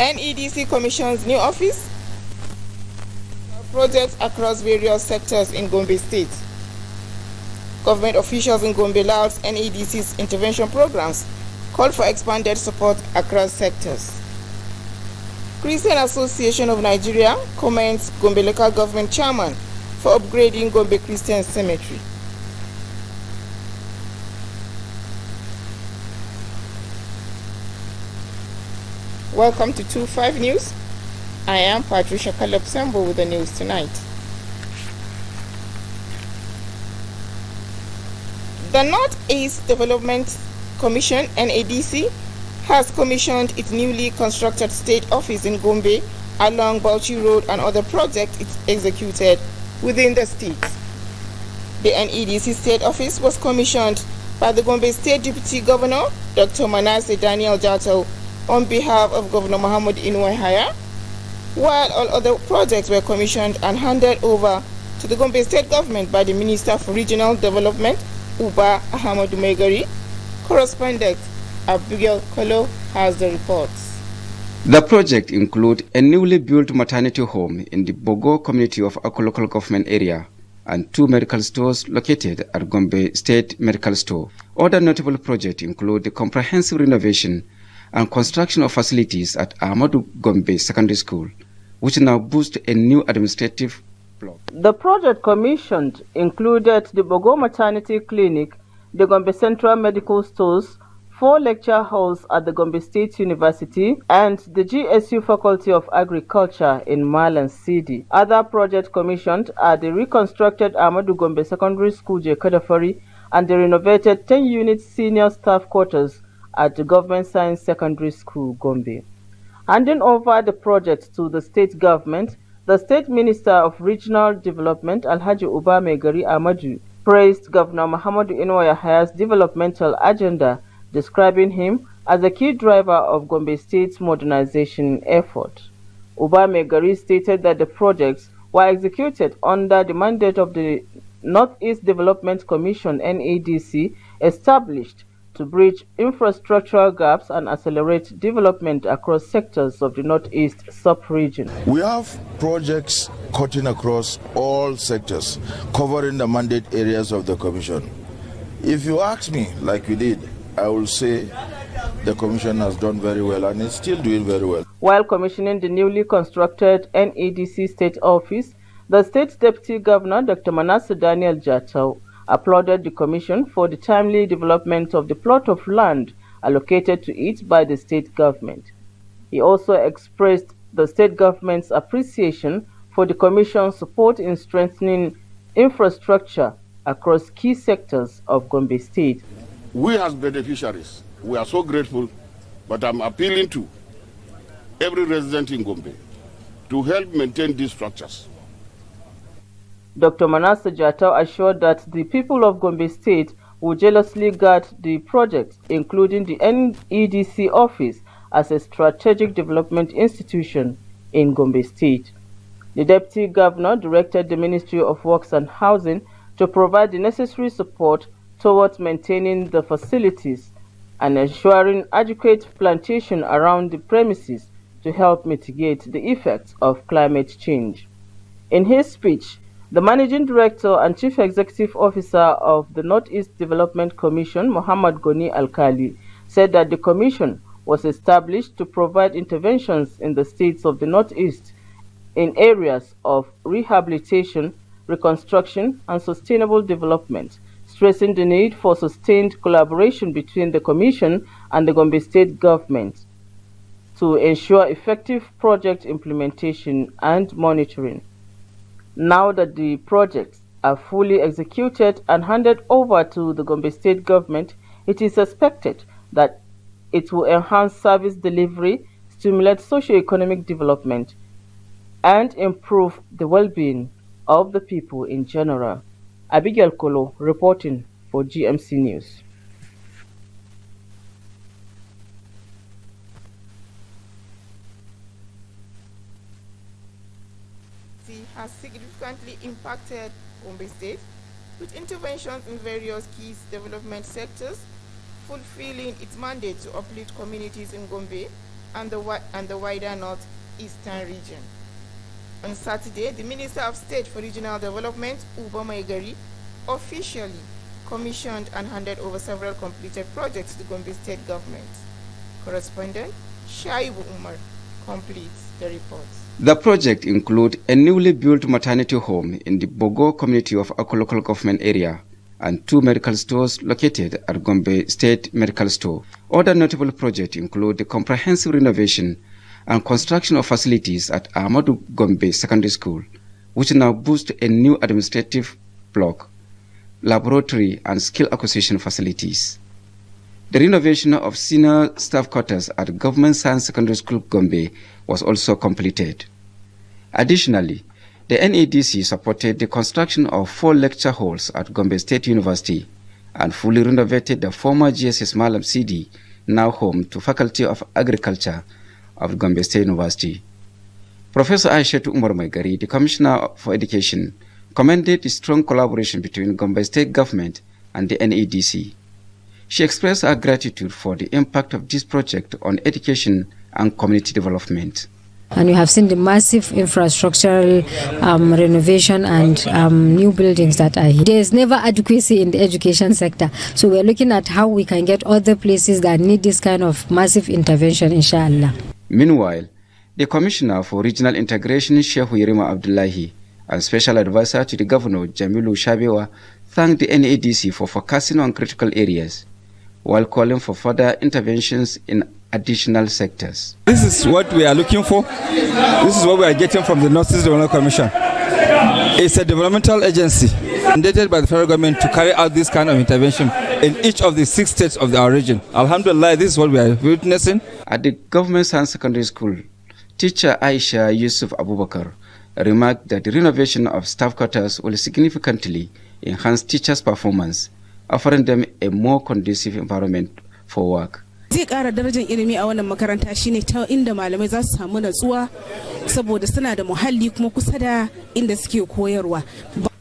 NEDC commissions new office, projects across various sectors in Gombe State. Government officials in Gombe lauds NEDC's intervention programs, called for expanded support across sectors. Christian Association of Nigeria commends Gombe local government chairman for upgrading Gombe Christian Cemetery. Welcome to 25 News. I am Patricia Kalop-Sembo with the news tonight. The Northeast Development Commission, NADC, has commissioned its newly constructed state office in Gombe along Bauchi Road and other projects it executed within the state. The NEDC state office was commissioned by the Gombe State Deputy Governor, Dr. Manasseh Daniel Jatau, on behalf of Governor Muhammad Inuwa Haya, while all other projects were commissioned and handed over to the Gombe State Government by the Minister for Regional Development, Uba Ahmadu Megari. Correspondent Abigail Kolo has the reports. The project includes a newly built maternity home in the Bogo community of Ako local government area and 2 medical stores located at Gombe State Medical Store. Other notable projects include the comprehensive renovation and construction of facilities at Ahmadu Gombe Secondary School, which now boasts a new administrative block. The project commissioned included the Bogo Maternity Clinic, the Gombe Central Medical Stores, 4 lecture halls at the Gombe State University, and the GSU Faculty of Agriculture in Malan City. Other projects commissioned are the reconstructed Ahmadu Gombe Secondary School Jekadafari and the renovated 10-unit senior staff quarters at the Government Science Secondary School, Gombe. Handing over the project to the state government, the State Minister of Regional Development, Alhaji Uba Megari Ahmadu, praised Governor Muhammadu Inuwa Haya's developmental agenda, describing him as a key driver of Gombe State's modernization effort. Uba Megari stated that the projects were executed under the mandate of the Northeast Development Commission, NADC, established to bridge infrastructural gaps and accelerate development across sectors of the Northeast sub-region. We have projects cutting across all sectors, covering the mandate areas of the Commission. If you ask me, like you did, I will say the Commission has done very well and is still doing very well. While commissioning the newly constructed NEDC state office, the State Deputy Governor, Dr. Manasseh Daniel Jatau, applauded the Commission for the timely development of the plot of land allocated to it by the state government. He also expressed the state government's appreciation for the Commission's support in strengthening infrastructure across key sectors of Gombe State. We as beneficiaries, we are so grateful, but I'm appealing to every resident in Gombe to help maintain these structures. Dr. Manasseh Jatau assured that the people of Gombe State will jealously guard the project, including the NEDC office, as a strategic development institution in Gombe State. The Deputy Governor directed the Ministry of Works and Housing to provide the necessary support towards maintaining the facilities and ensuring adequate plantation around the premises to help mitigate the effects of climate change. In his speech, the Managing Director and Chief Executive Officer of the Northeast Development Commission, Muhammad Goni Alkali, said that the Commission was established to provide interventions in the states of the Northeast in areas of rehabilitation, reconstruction, and sustainable development, stressing the need for sustained collaboration between the Commission and the Gombe State Government to ensure effective project implementation and monitoring. Now that the projects are fully executed and handed over to the Gombe State Government, it is expected that it will enhance service delivery, stimulate socio-economic development, and improve the well-being of the people in general. Abigail Kolo reporting for GMC News. Has significantly impacted Gombe State with interventions in various key development sectors, fulfilling its mandate to uplift communities in Gombe and the wider northeastern region. On Saturday, the Minister of State for Regional Development, Uba Maigari, officially commissioned and handed over several completed projects to the Gombe State government. Correspondent Shaibu Umar completes the report. The project includes a newly built maternity home in the Bogo community of Ako local government area and 2 medical stores located at Gombe State Medical Store. Other notable projects include the comprehensive renovation and construction of facilities at Ahmadu Gombe Secondary School, which now boasts a new administrative block, laboratory and skill acquisition facilities. The renovation of senior staff quarters at Government Science Secondary School Gombe was also completed. Additionally, the NADC supported the construction of 4 lecture halls at Gombe State University and fully renovated the former GSS Malam CD, now home to Faculty of Agriculture of Gombe State University. Professor Aishatu Umar Maigari, the Commissioner for Education, commended the strong collaboration between Gombe State Government and the NADC. She expressed her gratitude for the impact of this project on education and community development. And you have seen the massive infrastructural renovation and new buildings that are here. There is never adequacy in the education sector. So we're looking at how we can get other places that need this kind of massive intervention, inshallah. Meanwhile, the Commissioner for Regional Integration, Sheikh Yerima Abdullahi, and Special Advisor to the Governor, Jamilu Shabewa, thanked the NADC for focusing on critical areas, while calling for further interventions in additional sectors. This is what we are looking for. This is what we are getting from the Northeast Development Commission. It's a developmental agency mandated by the federal government to carry out this kind of intervention in each of the 6 states of our region. Alhamdulillah, this is what we are witnessing. At the Government Science Secondary School, teacher Aisha Yusuf Abubakar remarked that the renovation of staff quarters will significantly enhance teachers' performance, offering them a more conducive environment for work. Zai ƙara darajar ilimi a wannan makaranta shine ta inda malamai za su samu natsuwa saboda suna da muhalli kuma kusa da inda suke koyarwa.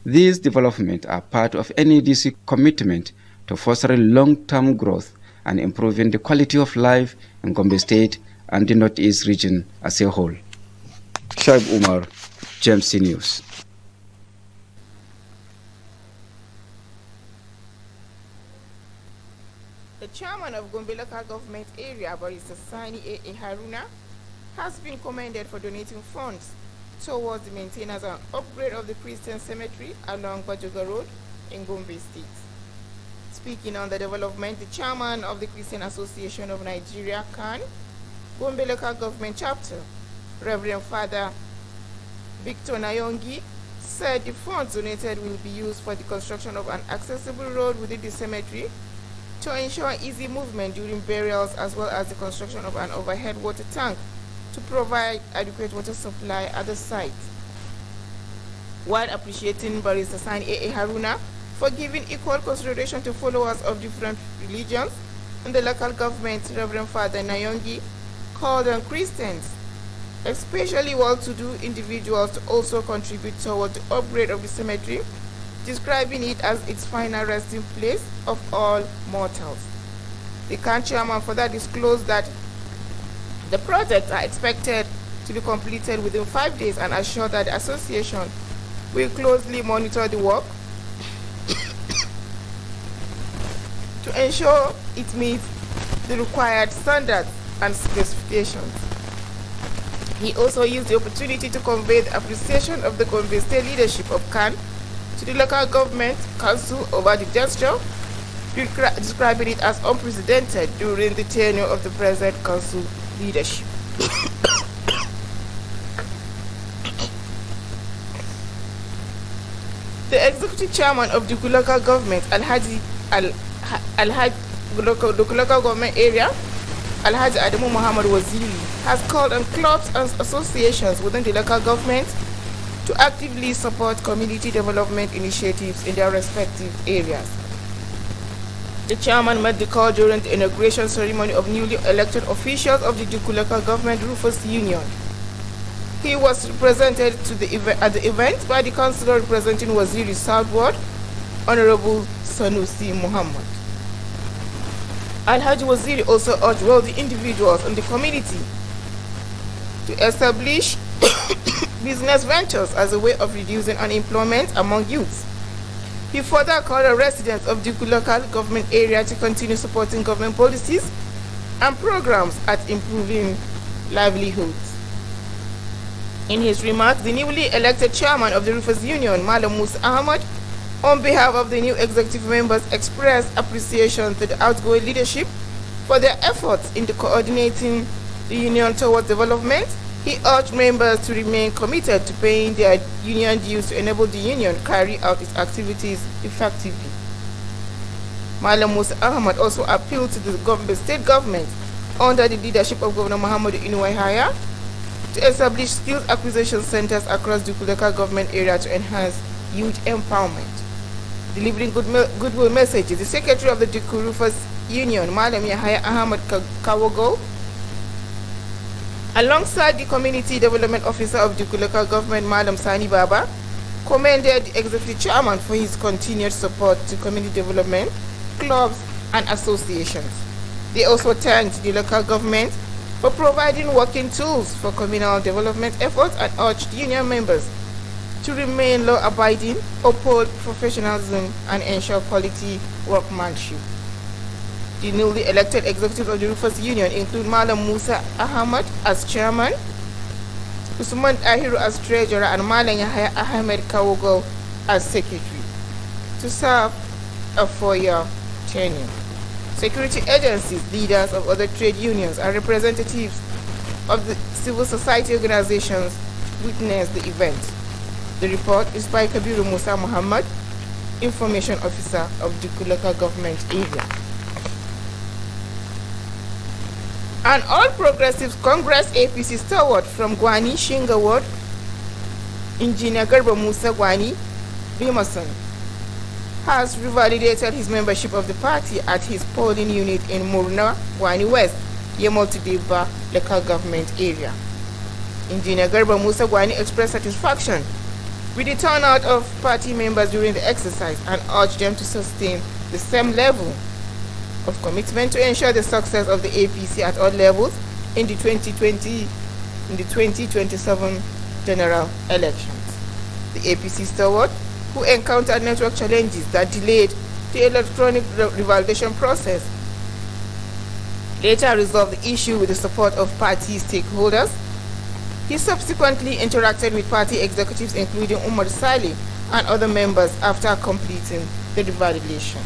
These developments are part of NADC's commitment to fostering long-term growth and improving the quality of life in Gombe State and the Northeast region as a whole. Shaib Umar, GMC News. The chairman of Gombe local government area, Barrister Sani A. Haruna, has been commended for donating funds towards the maintenance and upgrade of the Christian cemetery along Bajoga Road in Gombe State. Speaking on the development, the chairman of the Christian Association of Nigeria, CAN, Gombe local government chapter, Reverend Father Victor Nayongi, said the funds donated will be used for the construction of an accessible road within the cemetery to ensure easy movement during burials, as well as the construction of an overhead water tank to provide adequate water supply at the site. While appreciating Barrister Sani A. Haruna for giving equal consideration to followers of different religions in the local government, Reverend Father Nayongi called on Christians, especially well-to-do individuals, to also contribute toward the upgrade of the cemetery, describing it as its final resting place of all mortals. The CAN chairman further disclosed that the projects are expected to be completed within 5 days and assured that the association will closely monitor the work to ensure it meets the required standards and specifications. He also used the opportunity to convey the appreciation of the Gombe State leadership of CAN to the local government council over the gesture, describing it as unprecedented during the tenure of the present council leadership. The executive chairman of the local government, local government area, Alhaji Adamu Muhammad Waziri, has called on clubs and associations within the local government to actively support community development initiatives in their respective areas. The chairman made the call during the inauguration ceremony of newly elected officials of the Duku local government Rufus Union. He was represented at the event by the councillor representing Waziri Southward, Honorable Sanusi Muhammad. Alhaji Waziri also urged wealthy individuals in the community to establish business ventures as a way of reducing unemployment among youths. He further called on residents of the local government area to continue supporting government policies and programs at improving livelihoods. In his remarks, the newly elected chairman of the Roofers Union, Malam Musa Ahmad, on behalf of the new executive members, expressed appreciation to the outgoing leadership for their efforts in coordinating the union towards development. He urged members to remain committed to paying their union dues to enable the union carry out its activities effectively. Malam Musa Ahmad also appealed to the state government under the leadership of Governor Muhammadu Inuwai to establish skills acquisition centers across the local government area to enhance youth empowerment. Delivering goodwill messages, the secretary of the Duku Roofers Union, Malam Yahaya Ahmad Kawogo, alongside the community development officer of Duku local government, Malam Sani Baba, commended the executive chairman for his continued support to community development, clubs and associations. They also thanked the local government for providing working tools for communal development efforts and urged union members to remain law-abiding, uphold professionalism, and ensure quality workmanship. The newly elected executive of the Roofers Union include Malam Musa Ahmad as chairman, Usman Ahiru as treasurer, and Malam Yahya Ahmed Kawogo as secretary, to serve a 4-year tenure. Security agencies, leaders of other trade unions, and representatives of the civil society organizations witnessed the event. The report is by Kabiru Musa Muhammad, Information Officer of the local government area. An All Progressives Congress APC stalwart from Gwani Shinga Ward, Engineer Garba Musa Gwani Bimason, has revalidated his membership of the party at his polling unit in Murna, Gwani West, Yemotideba local government area. Engineer Garba Musa Gwani expressed satisfaction with the turnout of party members during the exercise and urged them to sustain the same level of commitment to ensure the success of the APC at all levels in the 2027 general elections. The APC stalwart, who encountered network challenges that delayed the electronic revalidation process, later resolved the issue with the support of party stakeholders. He subsequently interacted with party executives including Umar Saleh and other members after completing the revalidation.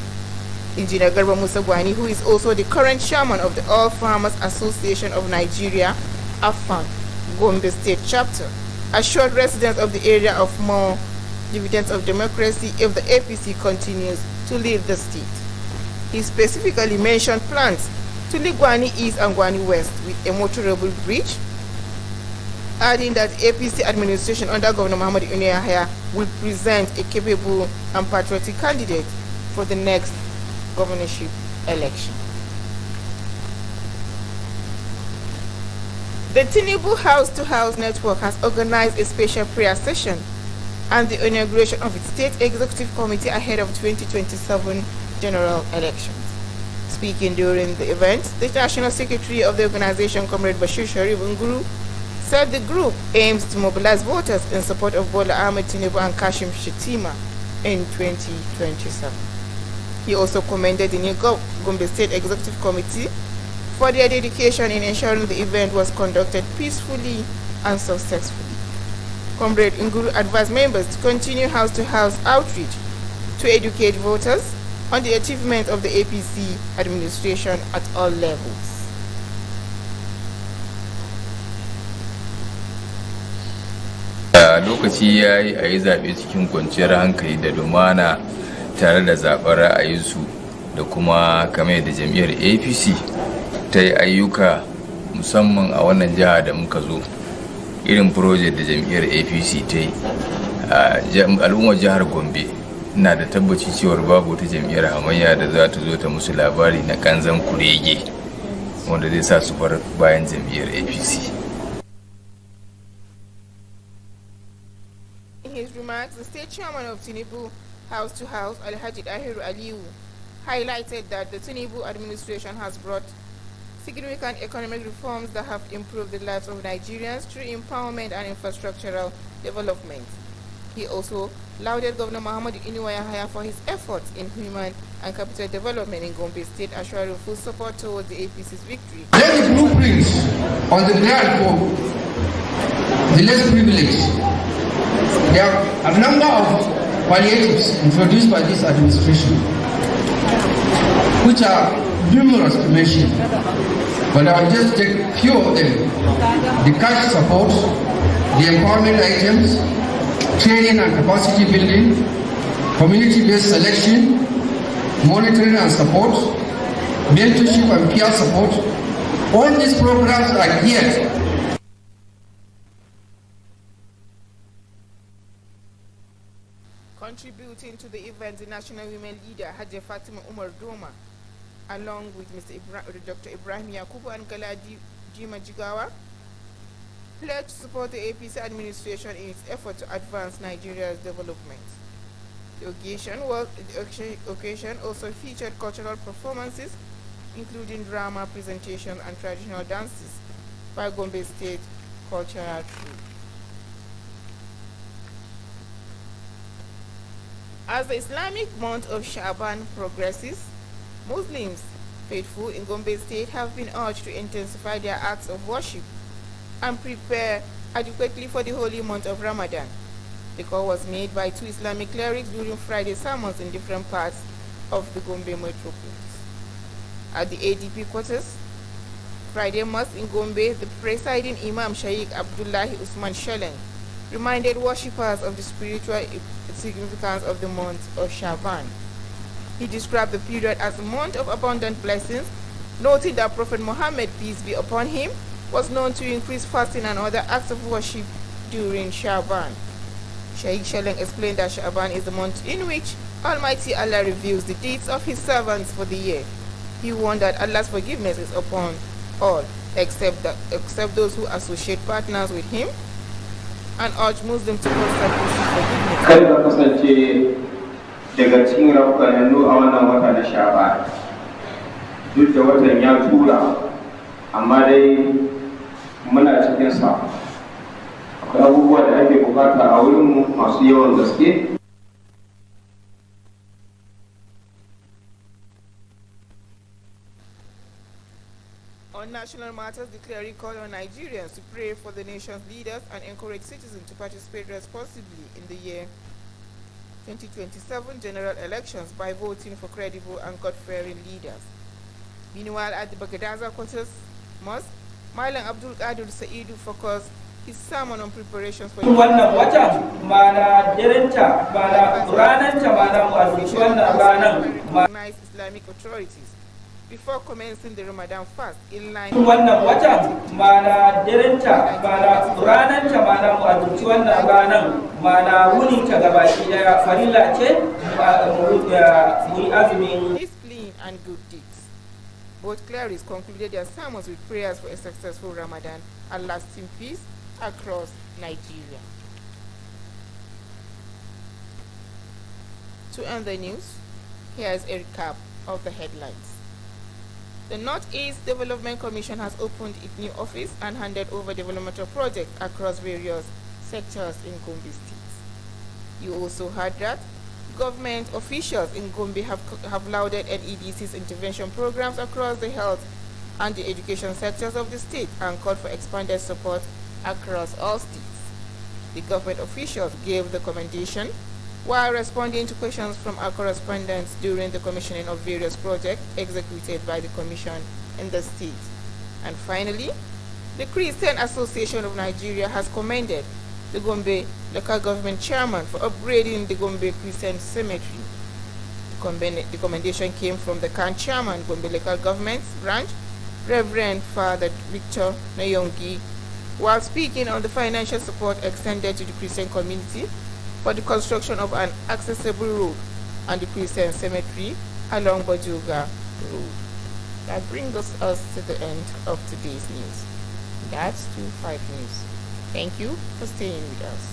Engineer Garba Musa Gwani, who is also the current chairman of the All Farmers Association of Nigeria, AFAN, Gombe State Chapter, assured residents of the area of more dividends of democracy if the APC continues to lead the state. He specifically mentioned plans to link Gwani East and Gwani West with a motorable bridge, adding that APC administration under Governor Muhammadu Inuwai will present a capable and patriotic candidate for the next governorship election. The Tinubu House-to-House Network has organized a special prayer session and the inauguration of its State Executive Committee ahead of 2027 general elections. Speaking during the event, the National Secretary of the organization, Comrade Bashir Sharif Nguru, said the group aims to mobilize voters in support of Bola Ahmed Tinubu and Kashim Shettima in 2027. He also commended the new Gombe State Executive Committee for their dedication in ensuring the event was conducted peacefully and successfully. Comrade Nguru advised members to continue house-to-house outreach to educate voters on the achievements of the APC administration at all levels. Lokaci ya yi a yi zaɓe cikin kwanciyar hankali da lumana tare da zaɓen ra'ayinsu da kuma kamar da jam'iyyar APC ta yi ayyuka musamman a wannan jiha da muka zo, irin project da jam'iyyar APC ta yi a al'ummar jihar Gombe. Ina da tabbaci cewar babu wata jam'iyyar hamayya da za ta zo ta musu labari na kanzan kurege wanda zai sa su bar bayan jam'iyyar APC. In his remarks, the state chairman of Tinubu House-to-House, Alhaji Dahiru Aliyu, highlighted that the Tinubu administration has brought significant economic reforms that have improved the lives of Nigerians through empowerment and infrastructural development. He also lauded Governor Muhammadu Inuwa Yahaya for his efforts in human and capital development in Gombe State, assuring full support towards the APC's victory. Lay the blueprints on the ground for the less privileged. There are a number of palliatives introduced by this administration, which are numerous to mention, but I'll just take a few of them. The cash support, the empowerment items, training and capacity building, community-based selection, monitoring and support, mentorship and peer support. All these programs are geared contributing to the event. The national women leader Hajia Fatima Umar Doma, along with Dr. Ibrahim Yakubu and Galadi Jima Jigawa, pledged to support the APC administration in its effort to advance Nigeria's development. The occasion also featured cultural performances, including drama, presentation, and traditional dances by Gombe State Cultural Troupe. As the Islamic month of Shaban progresses, Muslims faithful in Gombe State have been urged to intensify their acts of worship and prepare adequately for the holy month of Ramadan. The call was made by two Islamic clerics during Friday sermons in different parts of the Gombe metropolis. At the ADP quarters, Friday Mosque in Gombe, the presiding Imam Shaykh Abdullahi Usman Shaleng reminded worshippers of the spiritual significance of the month of Shaban. He described the period as a month of abundant blessings, noting that Prophet Muhammad, peace be upon him, was known to increase fasting and other acts of worship during Shaban. Shaykh Shaleng explained that Shaban is the month in which Almighty Allah reveals the deeds of his servants for the year. He warned that Allah's forgiveness is upon all, except those who associate partners with him, and urged Muslims to constantly seek forgiveness. Kada kasance daga cikin rafkanannu a wannan wata na Shaban. Duk da watan ya tura, amma dai muna cikin sa. Akwai abubuwa da ake bukata a wurin masu yawan gaske. On national matters, the cleric called on Nigerians to pray for the nation's leaders and encourage citizens to participate responsibly in the year 2027 general elections by voting for credible and God-fearing leaders. Meanwhile, at the Bagadaza quarters mosque, Malam Abdul Qadir Saidu focused his sermon on preparations for wannan wata mana derenta mana rananta mana mu azuci wannan ranan Islamic authorities before commencing the Ramadan fast in line wannan wata mana derenta mana rananta mana mu azuci wannan ranan mana wunin ta gabaki daya farilla ce mu yi azumin discipline and good deeds. Both clerics concluded their sermons with prayers for a successful Ramadan and lasting peace across Nigeria. To end the news, here is a recap of the headlines. The Northeast Development Commission has opened its new office and handed over developmental projects across various sectors in Gombe State. You also heard that government officials in Gombe have lauded NEDC's intervention programs across the health and the education sectors of the state and called for expanded support across all states. The government officials gave the commendation while responding to questions from our correspondents during the commissioning of various projects executed by the commission in the state. And finally, the Christian Association of Nigeria has commended the Gombe local government chairman for upgrading the Gombe Christian Cemetery. The commendation came from the current chairman, Gombe local government branch, Reverend Father Victor Nayongi, while speaking on the financial support extended to the Christian community for the construction of an accessible road and the Christian cemetery along Bajuga Road. That brings us to the end of today's news. That's 25 News. Thank you for staying with us.